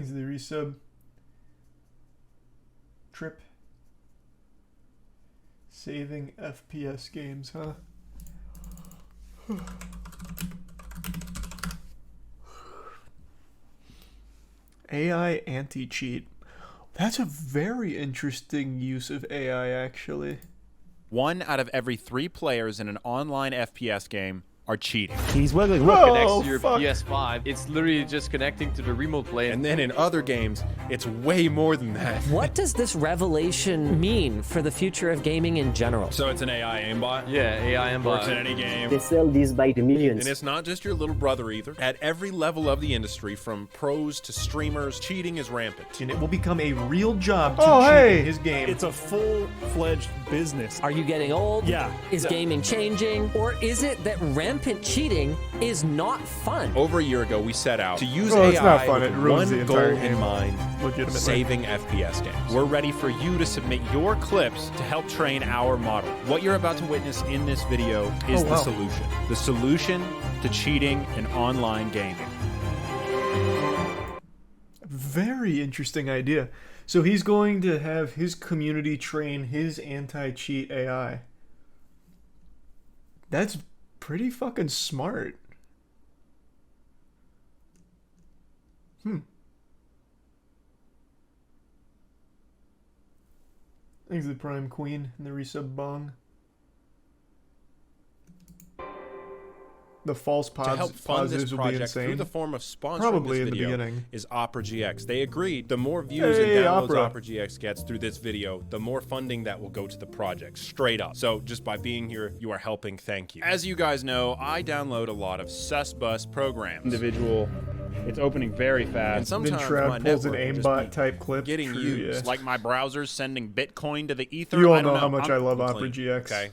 Thanks to the resub. Trip. Saving FPS games, huh? AI anti-cheat. That's a very interesting use of AI, actually. 1 out of every 3 players in an online FPS game are cheating. He's wiggling. Connects to your fuck. PS5. It's literally just connecting to the remote play. And then in other games, it's way more than that. What does this revelation mean for the future of gaming in general? So it's an AI aimbot? Yeah, AI and Works in any game. They sell these by the millions. And it's not just your little brother either. At every level of the industry, from pros to streamers, cheating is rampant. And it will become a real job to Oh, cheat hey! in his game. It's a full-fledged business. Are you getting old? Yeah. Is gaming changing? Or is it that rampant cheating is not fun? Over a year ago, we set out to use Well, it's not AI fun. with It ruins one the goal entire in game. mind, Legitimately. saving FPS games. We're ready for you to submit your clips to help train our model. What you're about to witness in this video is Oh, wow. the solution. The solution to cheating in online gaming. Very interesting idea. So he's going to have his community train his anti-cheat AI. That's pretty fucking smart. Thanks to the Prime Queen and the resub bong. The false To help fund this positives will be project insane. through the form of sponsoring Probably this in the video beginning. is Opera GX. They agreed the more views and Hey, downloads Opera. Opera GX gets through this video, the more funding that will go to the project, straight up. So just by being here, you are helping. Thank you. As you guys know, I download a lot of sus-bus programs. Individual, it's opening very And fast. Then sometimes my Shroud pulls an network will just aimbot be type clip. getting True, used. yeah. Like my browser's sending Bitcoin to the ether. You all I don't know how much I love I'm Opera clean, GX. Okay.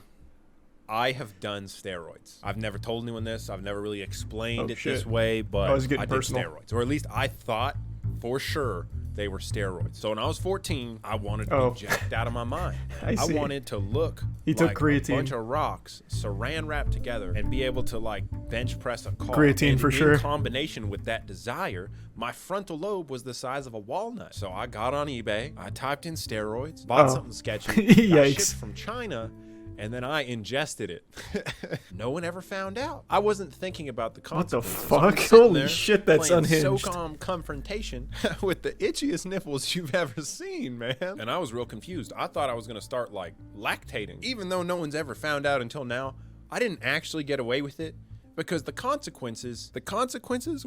I have done steroids. I've never told anyone this. I've never really explained it this shit. way, but I was getting did personal. steroids. Or at least I thought for sure they were steroids. So when I was 14, I wanted to Oh. be jacked out of my mind. I see. wanted to look He took like creatine. a bunch of rocks saran wrapped together and be able to like bench press a car. Creatine And for in sure. combination with that desire, my frontal lobe was the size of a walnut. So I got on eBay, I typed in steroids, bought Oh. something sketchy, got Yikes. shipped from China, and then I ingested it. No one ever found out. I wasn't thinking about the What the consequences. fuck? I'm sitting Holy there shit, that's playing unhinged. SOCOM confrontation with the itchiest nipples you've ever seen, man. And I was real confused. I thought I was gonna start like lactating. Even though no one's ever found out until now, I didn't actually get away with it. Because the consequences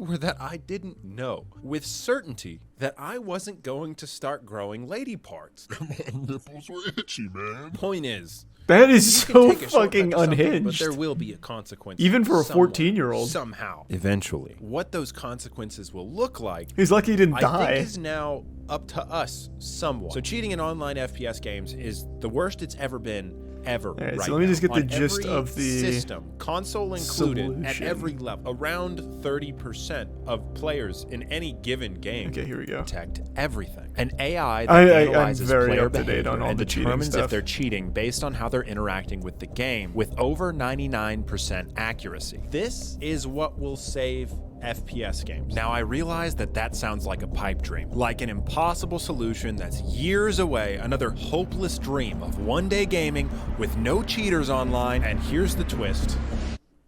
were that I didn't know with certainty that I wasn't going to start growing lady parts. Nipples were itchy, man. Point is, That is you can so take a shortcut fucking to something, unhinged. But there will be a consequence. Even for a somewhere, 14-year-old. Somehow. Eventually. What those consequences will look like, He's lucky he didn't I die. think is now up to us somewhat. So cheating in online FPS games is the worst it's ever been. Ever Alright, so right let me now. just get the On gist every of the system, console included, at solution. every level. Around 30% of players in any given game Okay, here we go. detect everything. An AI that I'm analyzes very player up to date behavior on all and the cheating determines stuff. if they're cheating based on how they're interacting with the game with over 99% accuracy. This is what will save FPS games. Now, I realize that that sounds like a pipe dream, like an impossible solution that's years away, another hopeless dream of one-day gaming with no cheaters online, and here's the twist.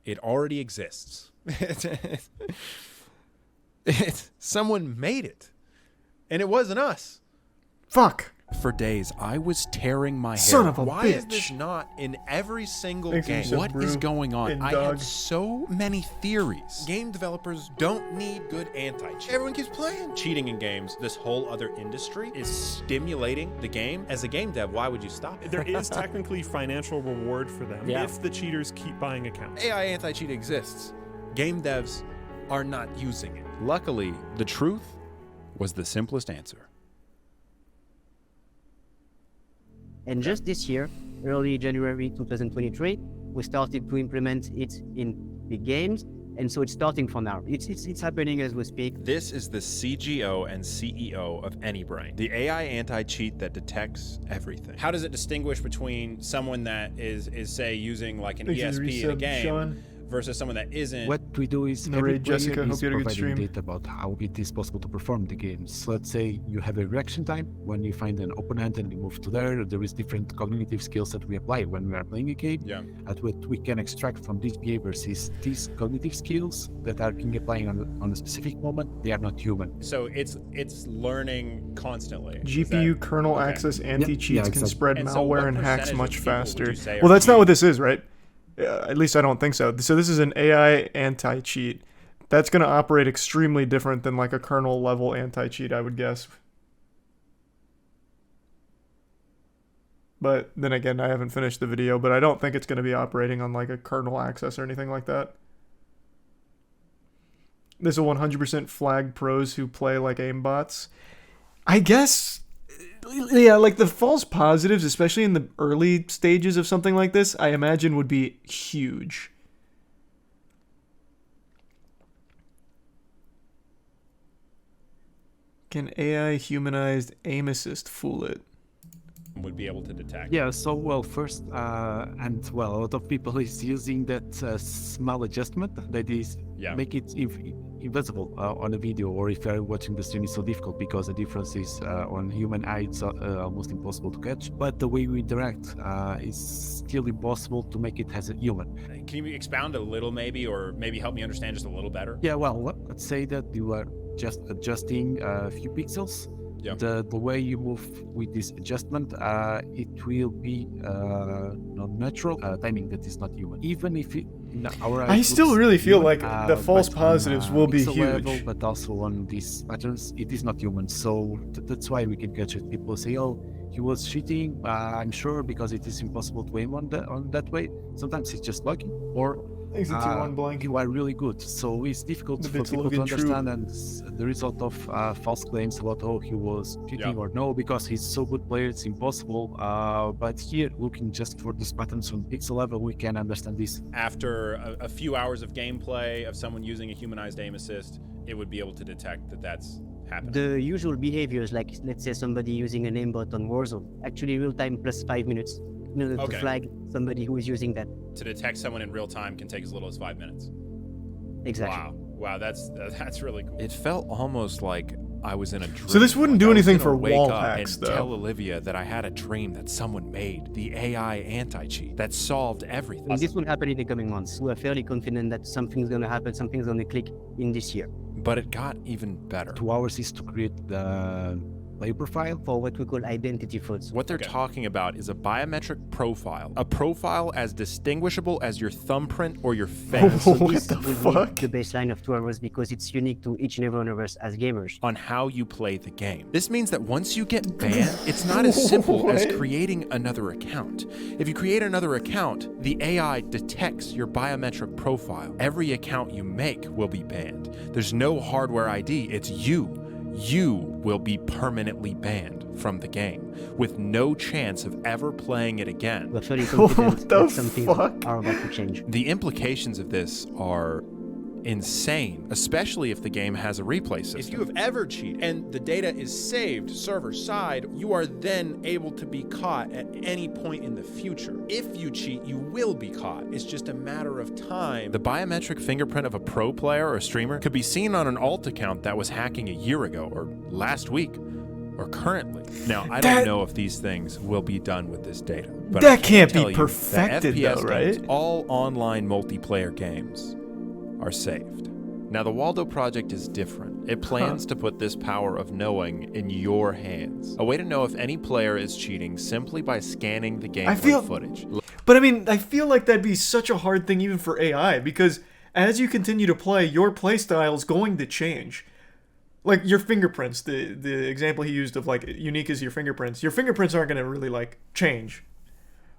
It already exists. Someone made it, and it wasn't us. Fuck. For days, I was tearing my hair. Son of a Why is bitch. this not in every single Thanks for game? the What is brew going on? and I dog. had so many theories. Game developers don't need good anti-cheat. Everyone keeps playing. Cheating in games, this whole other industry, is stimulating the game. As a game dev, why would you stop it? There is technically financial reward for them Yeah. if the cheaters keep buying accounts. AI anti-cheat exists. Game devs are not using it. Luckily, the truth was the simplest answer. And just this year, early January 2023, we started to implement it in big games. And so it's starting from now. It's happening as we speak. This is the CGO and CEO of AnyBrain, the AI anti-cheat that detects everything. How does it distinguish between someone that is say, using like an Thanks for the ESP in a resub, game Sean. versus someone that isn't. What we do is No, every Ray, Jessica, player hope is you had a good providing stream. data about how it is possible to perform the games. So let's say you have a reaction time when you find an opponent and you move to there. There is different cognitive skills that we apply when we are playing a game. Yeah. And what we can extract from these behaviors is these cognitive skills that are being applied on a specific moment. They are not human. So it's learning constantly. GPU kernel okay. access anti-cheats Yeah, can exactly. spread And so malware what and hacks percentage of much people would faster. you say are Well, that's not cheating? what this is, right? At least I don't think so. So this is an AI anti-cheat. That's going to operate extremely different than like a kernel level anti-cheat, I would guess. But then again, I haven't finished the video, but I don't think it's going to be operating on like a kernel access or anything like that. This will 100% flag pros who play like aimbots. I guess, yeah, like the false positives, especially in the early stages of something like this, I imagine would be huge. Can AI humanized aim assist fool it? Would be able to detect. Yeah, so well, first, and well, a lot of people is using that small adjustment that is make it invisible on a video, or if you're watching the stream, it's so difficult because the difference is on human eye, it's almost impossible to catch. But the way we interact is still impossible to make it as a human. Can you expound a little, maybe, or maybe help me understand just a little better? Yeah, well, let's say that you are just adjusting a few pixels. Yeah. The way you move with this adjustment, it will be non-natural timing that is not human. Even if it, in our eyes, I still looks really feel human, like the false but positives on, will be pixel huge. level, but also on these patterns, it is not human. So that's why we can catch it. People say, "Oh, he was cheating." I'm sure because it is impossible to aim on that way. Sometimes it's just lucky, or Thanks to T1 blank. you are really good. So it's difficult The for bits people to looking true. understand, and there is a lot of false claims about he was cheating or no, because he's so good player, it's impossible. But here, looking just for these patterns on pixel level, we can understand this. After a few hours of gameplay of someone using a humanized aim assist, it would be able to detect that that's happening. The usual behaviors, like let's say somebody using an aimbot on Warzone, actually real time plus 5 minutes in order to flag somebody who is using that. To detect someone in real time can take as little as 5 minutes. Exactly. Wow, that's really cool. It felt almost like I was in a dream. So this wouldn't do Like I was anything gonna for wake wall up hacks, and though. tell Olivia that I had a dream that someone made the AI anti-cheat that solved everything. And this will happen in the coming months. We are fairly confident that something's going to happen, something's going to click in this year. But it got even better. 2 hours is to create the player profile for what we call identity frauds. What they're talking about is a biometric profile, a profile as distinguishable as your thumbprint or your face. So What this the will be fuck? the baseline of 2 hours because it's unique to each and every one of us as gamers. On how you play the game. This means that once you get banned, it's not as simple as creating another account. If you create another account, the AI detects your biometric profile. Every account you make will be banned. There's no hardware ID, it's you. You will be permanently banned from the game, with no chance of ever playing it again. We're fairly confident What the that something fuck? are about to change. The implications of this are insane, especially if the game has a replay system. If you have ever cheated and the data is saved server side, you are then able to be caught at any point in the future. If you cheat, you will be caught. It's just a matter of time. The biometric fingerprint of a pro player or streamer could be seen on an alt account that was hacking a year ago, or last week, or currently. Now, I don't know if these things will be done with this data, but That I can can't be tell you that perfected, FPS though, right? games, all online multiplayer games, are saved. Now, the Waldo project is different. It plans to put this power of knowing in your hands. A way to know if any player is cheating simply by scanning the gameplay footage. But I mean, I feel like that'd be such a hard thing even for AI, because as you continue to play, your playstyle is going to change. Like your fingerprints, the example he used of like unique as your fingerprints aren't going to really like change.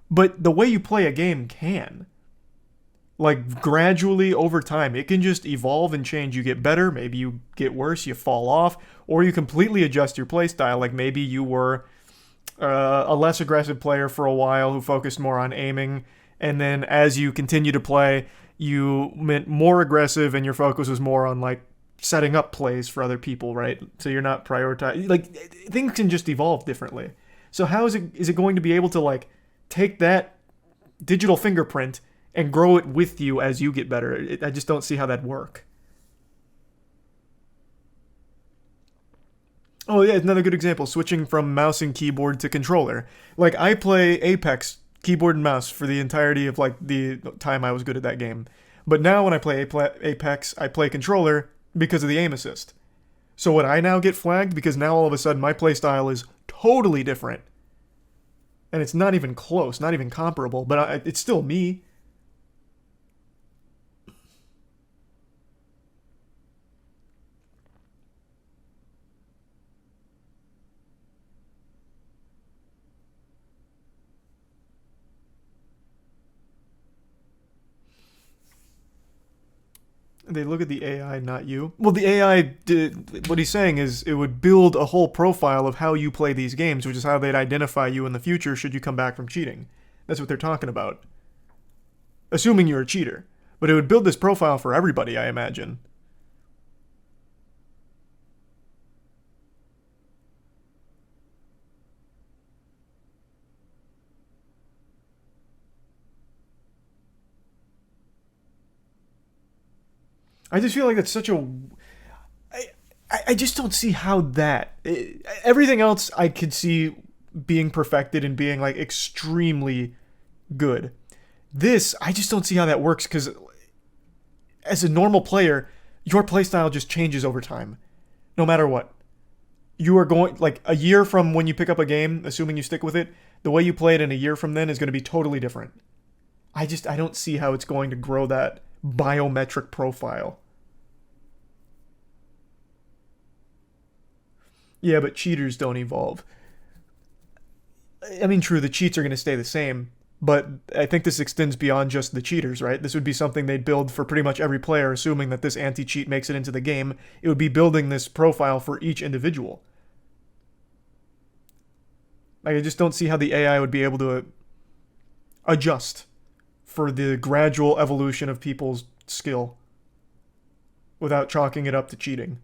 But the way you play a game can. Like gradually over time, it can just evolve and change. You get better, maybe you get worse, you fall off, or you completely adjust your playstyle. Like maybe you were a less aggressive player for a while who focused more on aiming, and then as you continue to play, you went more aggressive and your focus was more on like setting up plays for other people, right? So you're not prioritizing. Like things can just evolve differently. So how is it going to be able to like take that digital fingerprint and grow it with you as you get better. I just don't see how that'd work. Oh yeah, another good example, switching from mouse and keyboard to controller. Like, I play Apex keyboard and mouse for the entirety of like the time I was good at that game. But now when I play Apex, I play controller because of the aim assist. So would I now get flagged because now all of a sudden my playstyle is totally different? And it's not even close, not even comparable, but it's still me. They look at the AI, not you. Well, the AI, what he's saying is it would build a whole profile of how you play these games, which is how they'd identify you in the future should you come back from cheating. That's what they're talking about. Assuming you're a cheater. But it would build this profile for everybody, I imagine. I just feel like that's such a... I just don't see how that... Everything else I could see being perfected and being like extremely good. This, I just don't see how that works because as a normal player, your playstyle just changes over time. No matter what. You are going... Like, a year from when you pick up a game, assuming you stick with it, the way you play it in a year from then is going to be totally different. I don't see how it's going to grow that biometric profile. Yeah, but cheaters don't evolve. I mean, true, the cheats are going to stay the same, but I think this extends beyond just the cheaters, right? This would be something they'd build for pretty much every player, assuming that this anti-cheat makes it into the game. It would be building this profile for each individual. Like, I just don't see how the AI would be able to adjust for the gradual evolution of people's skill without chalking it up to cheating.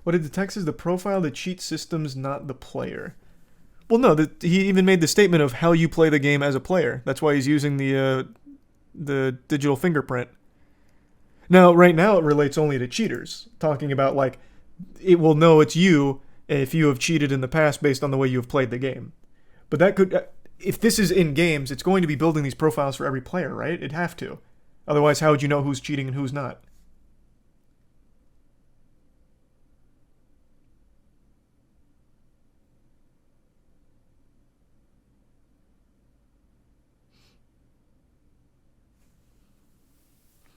What it detects is the profile that cheats systems, not the player. Well, no, he even made the statement of how you play the game as a player. That's why he's using the digital fingerprint. Now, right now, it relates only to cheaters. Talking about, like, it will know it's you if you have cheated in the past based on the way you have played the game. But that could... If this is in games, it's going to be building these profiles for every player, right? It'd have to. Otherwise, how would you know who's cheating and who's not?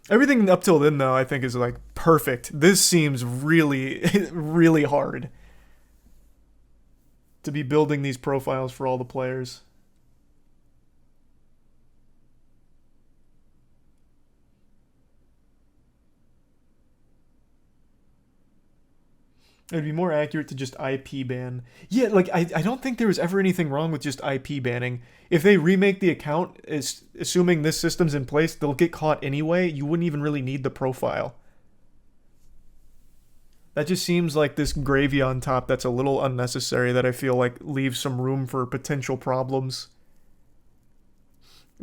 Everything up till then, though, I think is, like, perfect. This seems really, really hard to be building these profiles for all the players. It'd be more accurate to just IP ban. Yeah, like, I don't think there was ever anything wrong with just IP banning. If they remake the account, assuming this system's in place, they'll get caught anyway. You wouldn't even really need the profile. That just seems like this gravy on top that's a little unnecessary that I feel like leaves some room for potential problems.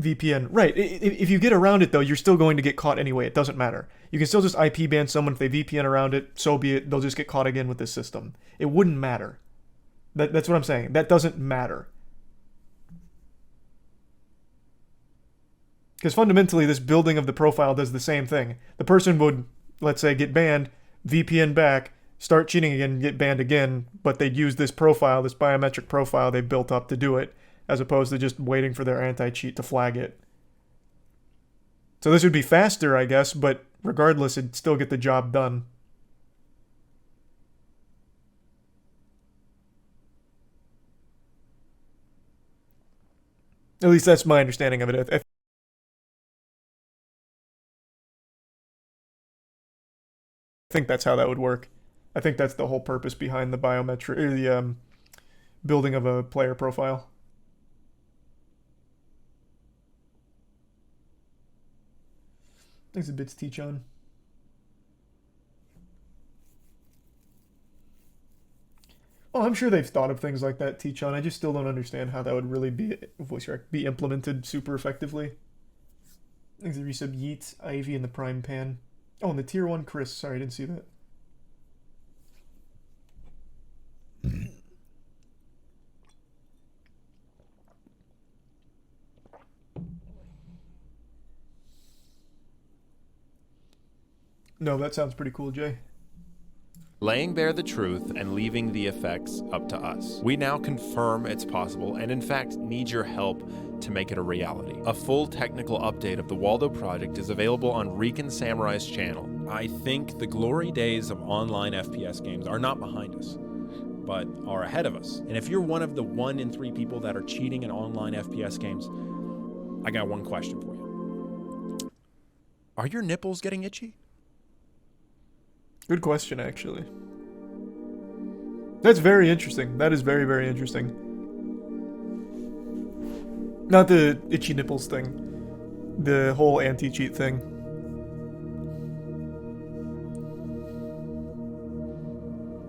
VPN. Right. If you get around it, though, you're still going to get caught anyway. It doesn't matter. You can still just IP ban someone. If they VPN around it, so be it. They'll just get caught again with this system. It wouldn't matter. That's what I'm saying. That doesn't matter. Because fundamentally, this building of the profile does the same thing. The person would, let's say, get banned, VPN back, start cheating again, get banned again, but they'd use this profile, this biometric profile they built up to do it, as opposed to just waiting for their anti-cheat to flag it. So this would be faster, I guess, but regardless, it'd still get the job done. At least that's my understanding of it. I think that's how that would work. I think that's the whole purpose behind the biometric, or the building of a player profile. Thanks a bits, T-Chan. Oh, I'm sure they've thought of things like that, T-Chan. I just still don't understand how that would really be implemented super effectively. Thanks to resub Yeet, Ivy, and the Prime Pan. Oh, and the Tier 1 Chris. Sorry, I didn't see that. No, that sounds pretty cool, Jay. Laying bare the truth and leaving the effects up to us. We now confirm it's possible and in fact need your help to make it a reality. A full technical update of the Waldo project is available on Rican Samurai's channel. I think the glory days of online FPS games are not behind us, but are ahead of us. And if you're one of the 1 in 3 people that are cheating in online FPS games, I got one question for you. Are your nipples getting itchy? Good question, actually. That's very interesting. That is very, very interesting. Not the itchy nipples thing. The whole anti-cheat thing.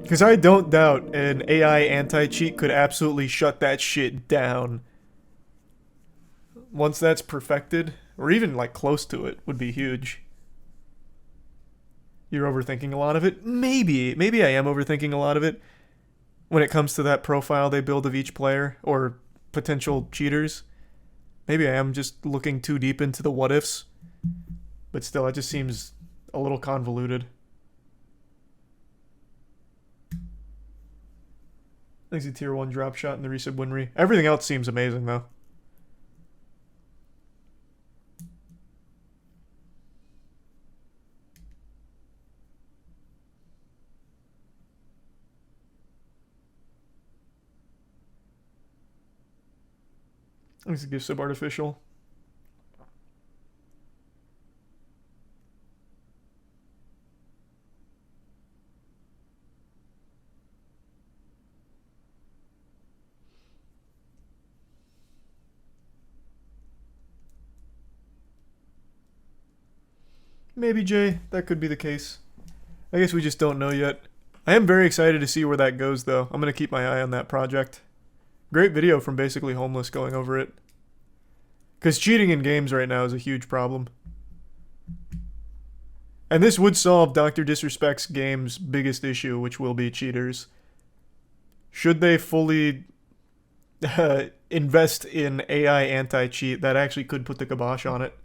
Because I don't doubt an AI anti-cheat could absolutely shut that shit down. Once that's perfected, or even like close to it, would be huge. You're overthinking a lot of it? Maybe I am overthinking a lot of it when it comes to that profile they build of each player or potential cheaters. Maybe I am just looking too deep into the what ifs, but still, it just seems a little convoluted. Thanks to Tier 1 drop shot and the resub Winry. Everything else seems amazing though. Thanks to Gift Sub Artificial. Maybe, Jay. That could be the case. I guess we just don't know yet. I am very excited to see where that goes, though. I'm going to keep my eye on that project. Great video from Basically Homeless going over it. Because cheating in games right now is a huge problem. And this would solve Dr. Disrespect's game's biggest issue, which will be cheaters. Should they fully invest in AI anti-cheat, that actually could put the kibosh on it.